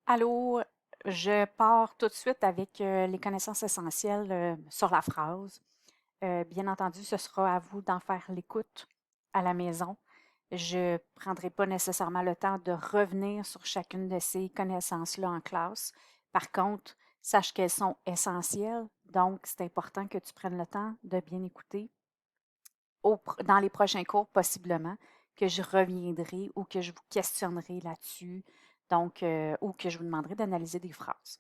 Allô, je pars tout de suite avec les connaissances essentielles sur la phrase. Bien entendu, ce sera à vous d'en faire l'écoute à la maison. Je ne prendrai pas nécessairement le temps de revenir sur chacune de ces connaissances-là en classe. Par contre, sache qu'elles sont essentielles, donc c'est important que tu prennes le temps de bien écouter dans les prochains cours, possiblement, que je reviendrai ou que je vous questionnerai là-dessus, donc, ou que je vous demanderai d'analyser des phrases.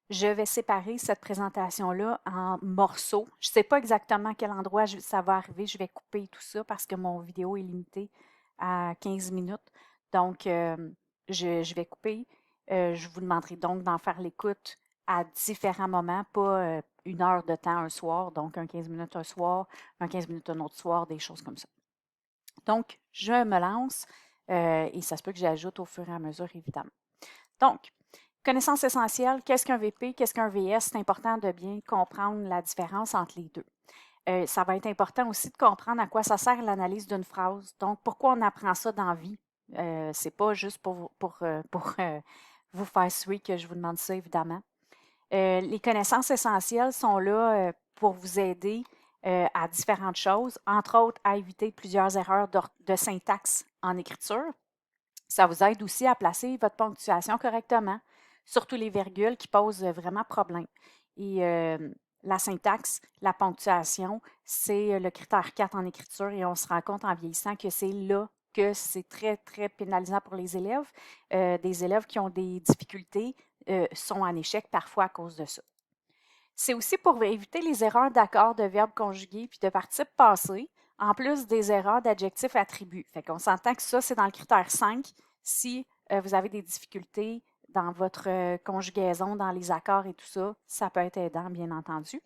Je vais séparer cette présentation-là en morceaux. Je ne sais pas exactement à quel endroit ça va arriver. Je vais couper tout ça parce que mon vidéo est limitée à 15 minutes. Donc, je vais couper. Je vous demanderai donc d'en faire l'écoute à différents moments, pas une heure de temps un soir, donc un 15 minutes un soir, un 15 minutes un autre soir, des choses comme ça. Donc, je me lance et ça se peut que j'ajoute au fur et à mesure, évidemment. Donc, connaissance essentielle, qu'est-ce qu'un VP, qu'est-ce qu'un VS? C'est important de bien comprendre la différence entre les deux. Ça va être important aussi de comprendre à quoi ça sert l'analyse d'une phrase. Donc, pourquoi on apprend ça dans la vie? C'est pas juste pour vous faire suer que je vous demande ça, évidemment. Les connaissances essentielles sont là pour vous aider à différentes choses, entre autres à éviter plusieurs erreurs de syntaxe en écriture. Ça vous aide aussi à placer votre ponctuation correctement, surtout les virgules qui posent vraiment problème. Et la syntaxe, la ponctuation, c'est le critère 4 en écriture et on se rend compte en vieillissant que c'est là que c'est très, très pénalisant pour les élèves. Des élèves qui ont des difficultés sont en échec parfois à cause de ça. C'est aussi pour éviter les erreurs d'accords, de verbes conjugués puis de participes passés, en plus des erreurs d'adjectifs attributs. Fait qu'on s'entend que ça, c'est dans le critère 5 si vous avez des difficultés dans votre conjugaison, dans les accords et tout ça, ça peut être aidant, bien entendu.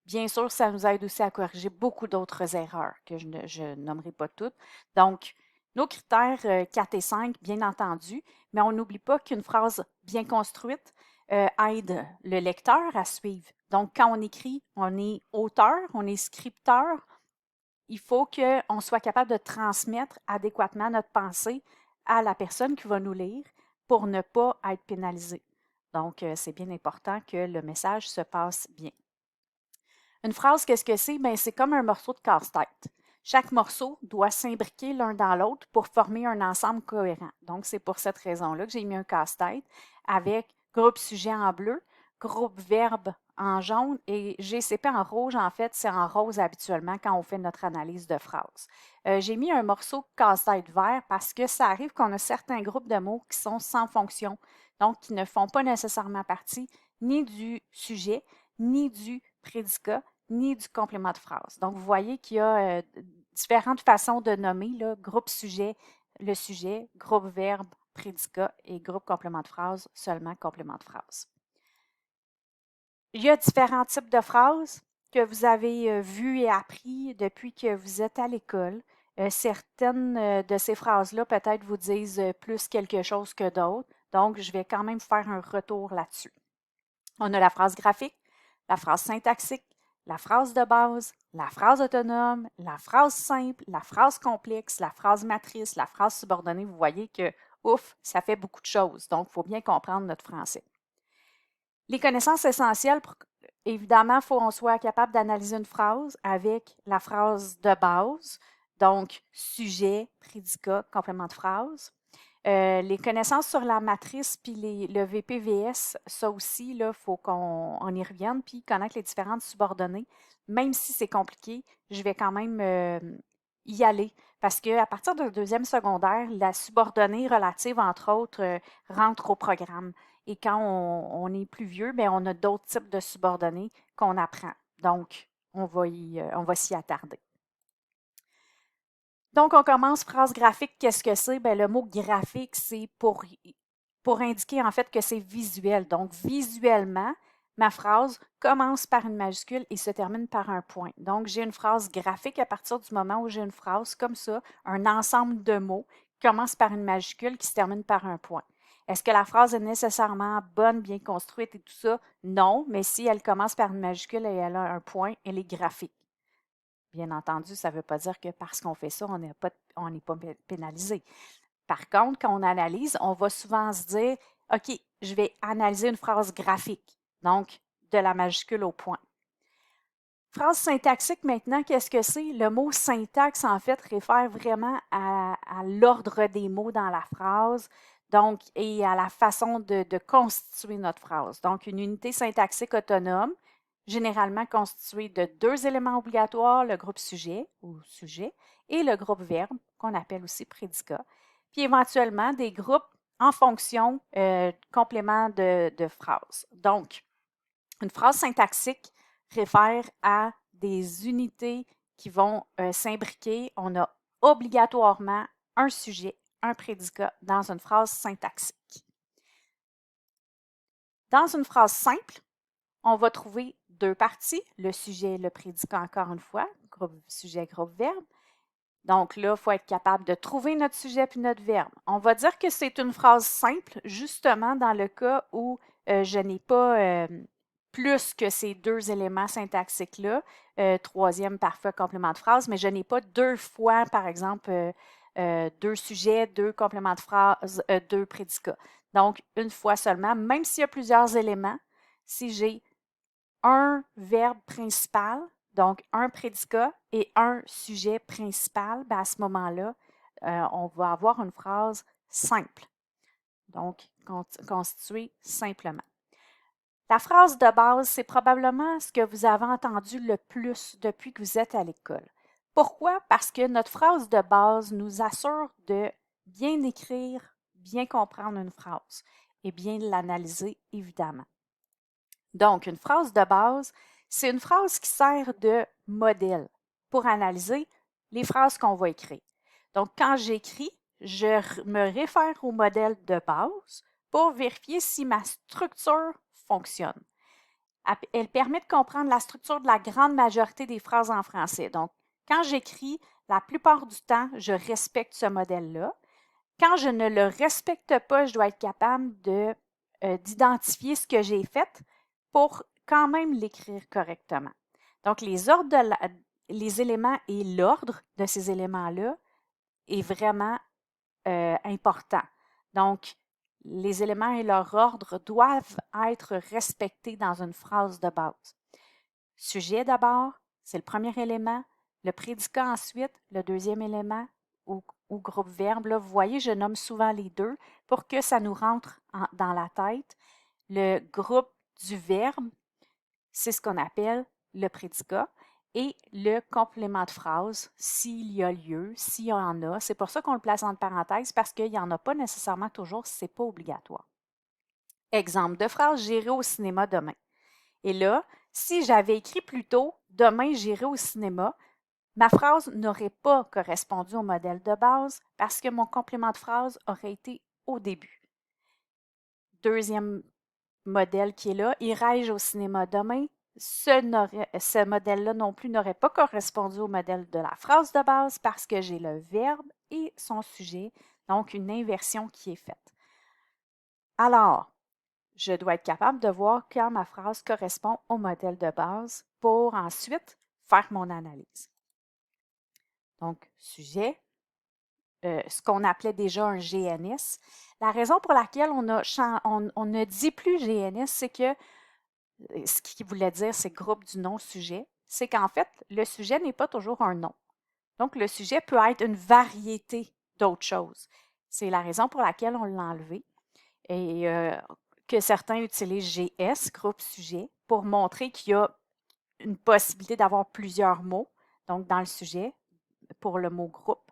Bien sûr, ça nous aide aussi à corriger beaucoup d'autres erreurs que je nommerai pas toutes. Donc, nos critères 4 et 5, bien entendu, mais on n'oublie pas qu'une phrase bien construite aide le lecteur à suivre. Donc, quand on écrit, on est auteur, on est scripteur, il faut qu'on soit capable de transmettre adéquatement notre pensée à la personne qui va nous lire pour ne pas être pénalisé. Donc, c'est bien important que le message se passe bien. Une phrase, qu'est-ce que c'est? Bien, c'est comme un morceau de casse-tête. Chaque morceau doit s'imbriquer l'un dans l'autre pour former un ensemble cohérent. Donc, c'est pour cette raison-là que j'ai mis un casse-tête avec groupe sujet en bleu, groupe verbe en jaune et GCP en rouge. En fait, c'est en rose habituellement quand on fait notre analyse de phrase. J'ai mis un morceau de casse-tête vert parce que ça arrive qu'on a certains groupes de mots qui sont sans fonction, donc qui ne font pas nécessairement partie ni du sujet, ni du prédicat, ni du complément de phrase. Donc, vous voyez qu'il y a différentes façons de nommer, là, groupe sujet, le sujet, groupe verbe, prédicat et groupe complément de phrase, seulement complément de phrase. Il y a différents types de phrases que vous avez vues et appris depuis que vous êtes à l'école. Certaines de ces phrases-là peut-être vous disent plus quelque chose que d'autres. Donc, je vais quand même faire un retour là-dessus. On a la phrase graphique, la phrase syntaxique, la phrase de base, la phrase autonome, la phrase simple, la phrase complexe, la phrase matrice, la phrase subordonnée. Vous voyez que, ouf, ça fait beaucoup de choses. Donc, il faut bien comprendre notre français. Les connaissances essentielles, évidemment, il faut qu'on soit capable d'analyser une phrase avec la phrase de base, donc sujet, prédicat, complément de phrase. Les connaissances sur la matrice puis le VPVS, ça aussi, il faut qu'on y revienne, puis connaître les différentes subordonnées. Même si c'est compliqué, je vais quand même y aller. Parce qu'à partir de deuxième secondaire, la subordonnée relative, entre autres, rentre au programme. Et quand on est plus vieux, bien, on a d'autres types de subordonnées qu'on apprend. Donc, on va s'y attarder. Donc, on commence phrase graphique. Qu'est-ce que c'est? Bien, le mot graphique, c'est pour indiquer en fait que c'est visuel. Donc, visuellement, ma phrase commence par une majuscule et se termine par un point. Donc, j'ai une phrase graphique à partir du moment où j'ai une phrase comme ça, un ensemble de mots qui commence par une majuscule qui se termine par un point. Est-ce que la phrase est nécessairement bonne, bien construite et tout ça? Non, mais si elle commence par une majuscule et elle a un point, elle est graphique. Bien entendu, ça ne veut pas dire que parce qu'on fait ça, on n'est pas pénalisé. Par contre, quand on analyse, on va souvent se dire OK, je vais analyser une phrase graphique, donc de la majuscule au point. Phrase syntaxique maintenant, qu'est-ce que c'est? Le mot syntaxe, en fait, réfère vraiment à l'ordre des mots dans la phrase, donc, et à la façon de constituer notre phrase. Donc, une unité syntaxique autonome, généralement constituée de deux éléments obligatoires, le groupe sujet ou sujet, et le groupe verbe, qu'on appelle aussi prédicat, puis éventuellement des groupes en fonction complément de phrase. Donc, une phrase syntaxique réfère à des unités qui vont s'imbriquer. On a obligatoirement un sujet, un prédicat dans une phrase syntaxique. Dans une phrase simple, on va trouver deux parties, le sujet et le prédicat encore une fois, groupe sujet, groupe verbe. Donc là, il faut être capable de trouver notre sujet puis notre verbe. On va dire que c'est une phrase simple, justement dans le cas où je n'ai pas plus que ces deux éléments syntaxiques-là. Troisième, parfois, complément de phrase, mais je n'ai pas deux fois, par exemple, deux sujets, deux compléments de phrase, deux prédicats. Donc, une fois seulement, même s'il y a plusieurs éléments, si j'ai un verbe principal, donc un prédicat et un sujet principal, ben à ce moment-là, on va avoir une phrase simple, donc constituée simplement. La phrase de base, c'est probablement ce que vous avez entendu le plus depuis que vous êtes à l'école. Pourquoi? Parce que notre phrase de base nous assure de bien écrire, bien comprendre une phrase et bien l'analyser, évidemment. Donc, une phrase de base, c'est une phrase qui sert de modèle pour analyser les phrases qu'on va écrire. Donc, quand j'écris, je me réfère au modèle de base pour vérifier si ma structure fonctionne. Elle permet de comprendre la structure de la grande majorité des phrases en français. Donc, quand j'écris, la plupart du temps, je respecte ce modèle-là. Quand je ne le respecte pas, je dois être capable d'identifier ce que j'ai fait pour quand même l'écrire correctement. Donc, les éléments et l'ordre de ces éléments-là est vraiment important. Donc, les éléments et leur ordre doivent être respectés dans une phrase de base. Sujet d'abord, c'est le premier élément. Le prédicat ensuite, le deuxième élément ou groupe verbe. Là, vous voyez, je nomme souvent les deux pour que ça nous rentre dans la tête. Le groupe du verbe, c'est ce qu'on appelle le prédicat. Et le complément de phrase, s'il y a lieu, s'il y en a. C'est pour ça qu'on le place entre parenthèses parce qu'il n'y en a pas nécessairement toujours si ce n'est pas obligatoire. Exemple de phrase, j'irai au cinéma demain. Et là, si j'avais écrit plus tôt, demain j'irai au cinéma, ma phrase n'aurait pas correspondu au modèle de base parce que mon complément de phrase aurait été au début. Deuxième modèle qui est là, irai-je au cinéma demain? Ce modèle-là non plus n'aurait pas correspondu au modèle de la phrase de base parce que j'ai le verbe et son sujet, donc une inversion qui est faite. Alors, je dois être capable de voir quand ma phrase correspond au modèle de base pour ensuite faire mon analyse. Donc, sujet, ce qu'on appelait déjà un GNS. La raison pour laquelle on ne dit plus GNS, c'est que ce qui voulait dire, c'est groupe du nom-sujet, c'est qu'en fait, le sujet n'est pas toujours un nom. Donc, le sujet peut être une variété d'autres choses. C'est la raison pour laquelle on l'a enlevé. Et que certains utilisent GS, groupe sujet, pour montrer qu'il y a une possibilité d'avoir plusieurs mots, donc dans le sujet, pour le mot groupe.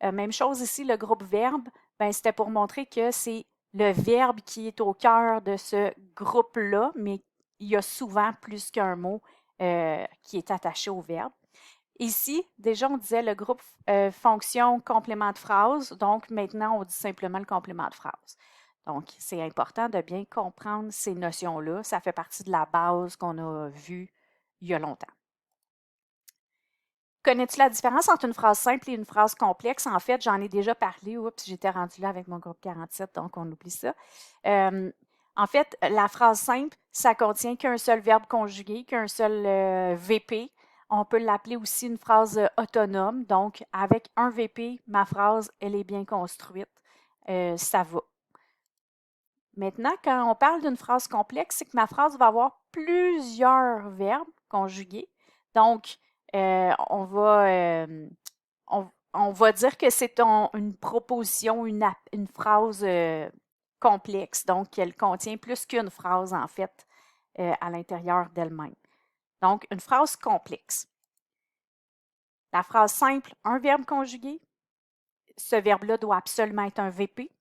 Même chose ici, le groupe verbe, ben, c'était pour montrer que c'est le verbe qui est au cœur de ce groupe-là, mais il y a souvent plus qu'un mot qui est attaché au verbe. Ici, déjà, on disait le groupe fonction complément de phrase, donc maintenant, on dit simplement le complément de phrase. Donc, c'est important de bien comprendre ces notions-là. Ça fait partie de la base qu'on a vue il y a longtemps. Connais-tu la différence entre une phrase simple et une phrase complexe? En fait, j'en ai déjà parlé. Oups, j'étais rendue là avec mon groupe 47, donc on oublie ça. En fait, la phrase simple, ça contient qu'un seul verbe conjugué, qu'un seul VP. On peut l'appeler aussi une phrase autonome. Donc, avec un VP, ma phrase, elle est bien construite. Ça va. Maintenant, quand on parle d'une phrase complexe, c'est que ma phrase va avoir plusieurs verbes conjugués. Donc, on va dire que c'est une proposition, une phrase complexe. Donc, elle contient plus qu'une phrase, en fait, à l'intérieur d'elle-même. Donc, une phrase complexe. La phrase simple, un verbe conjugué. Ce verbe-là doit absolument être un VP.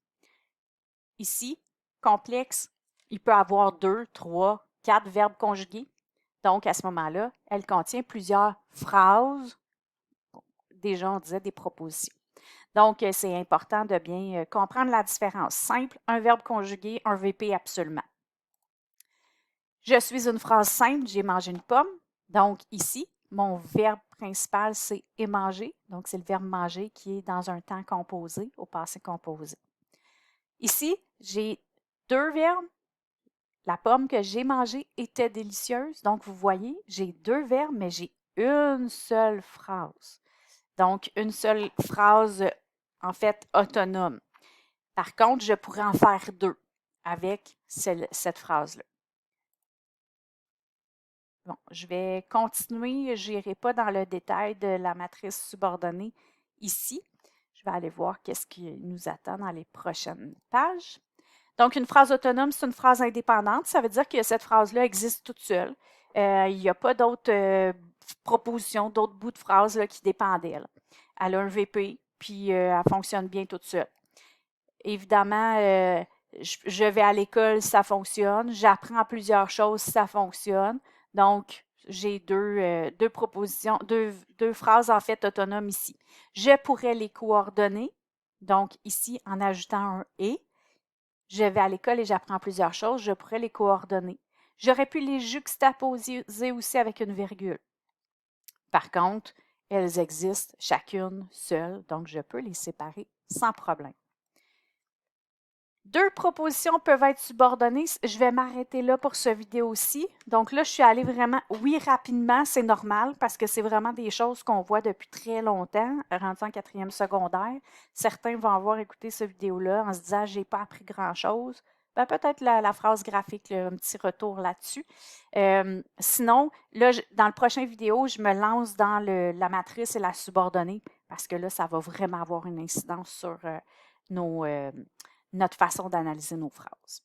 Ici, complexe, il peut avoir 2, 3, 4 verbes conjugués. Donc, à ce moment-là, elle contient plusieurs phrases. Déjà, on disait des propositions. Donc, c'est important de bien comprendre la différence. Simple, un verbe conjugué, un VP absolument. Je suis une phrase simple, j'ai mangé une pomme. Donc, ici, mon verbe principal, c'est « est mangé ». Donc, c'est le verbe « manger » qui est dans un temps composé, au passé composé. Ici, j'ai 2 verbes. La pomme que j'ai mangée était délicieuse. Donc, vous voyez, j'ai 2 verbes, mais j'ai une seule phrase. Donc, une seule phrase, en fait, autonome. Par contre, je pourrais en faire 2 avec cette phrase-là. Bon, je vais continuer. Je n'irai pas dans le détail de la matrice subordonnée ici. Je vais aller voir qu'est-ce qui nous attend dans les prochaines pages. Donc, une phrase autonome, c'est une phrase indépendante. Ça veut dire que cette phrase-là existe toute seule. Il n'y a pas d'autres propositions, d'autres bouts de phrase là, qui dépendent d'elle. Elle a un VP, puis elle fonctionne bien toute seule. Évidemment, je vais à l'école, ça fonctionne. J'apprends plusieurs choses, ça fonctionne. Donc, j'ai deux propositions, deux phrases en fait autonomes ici. Je pourrais les coordonner. Donc, ici, en ajoutant un « et ». Je vais à l'école et j'apprends plusieurs choses. Je pourrais les coordonner. J'aurais pu les juxtaposer aussi avec une virgule. Par contre, elles existent chacune seule, donc je peux les séparer sans problème. 2 propositions peuvent être subordonnées. Je vais m'arrêter là pour cette vidéo-ci. Donc là, je suis allée vraiment, oui, rapidement, c'est normal parce que c'est vraiment des choses qu'on voit depuis très longtemps, rendu en 4e secondaire. Certains vont avoir écouté cette vidéo-là en se disant « j'ai pas appris grand-chose ». Ben, peut-être la phrase graphique, là, un petit retour là-dessus. Sinon, là, dans le prochain vidéo, je me lance dans la matrice et la subordonnée parce que là, ça va vraiment avoir une incidence sur notre façon d'analyser nos phrases.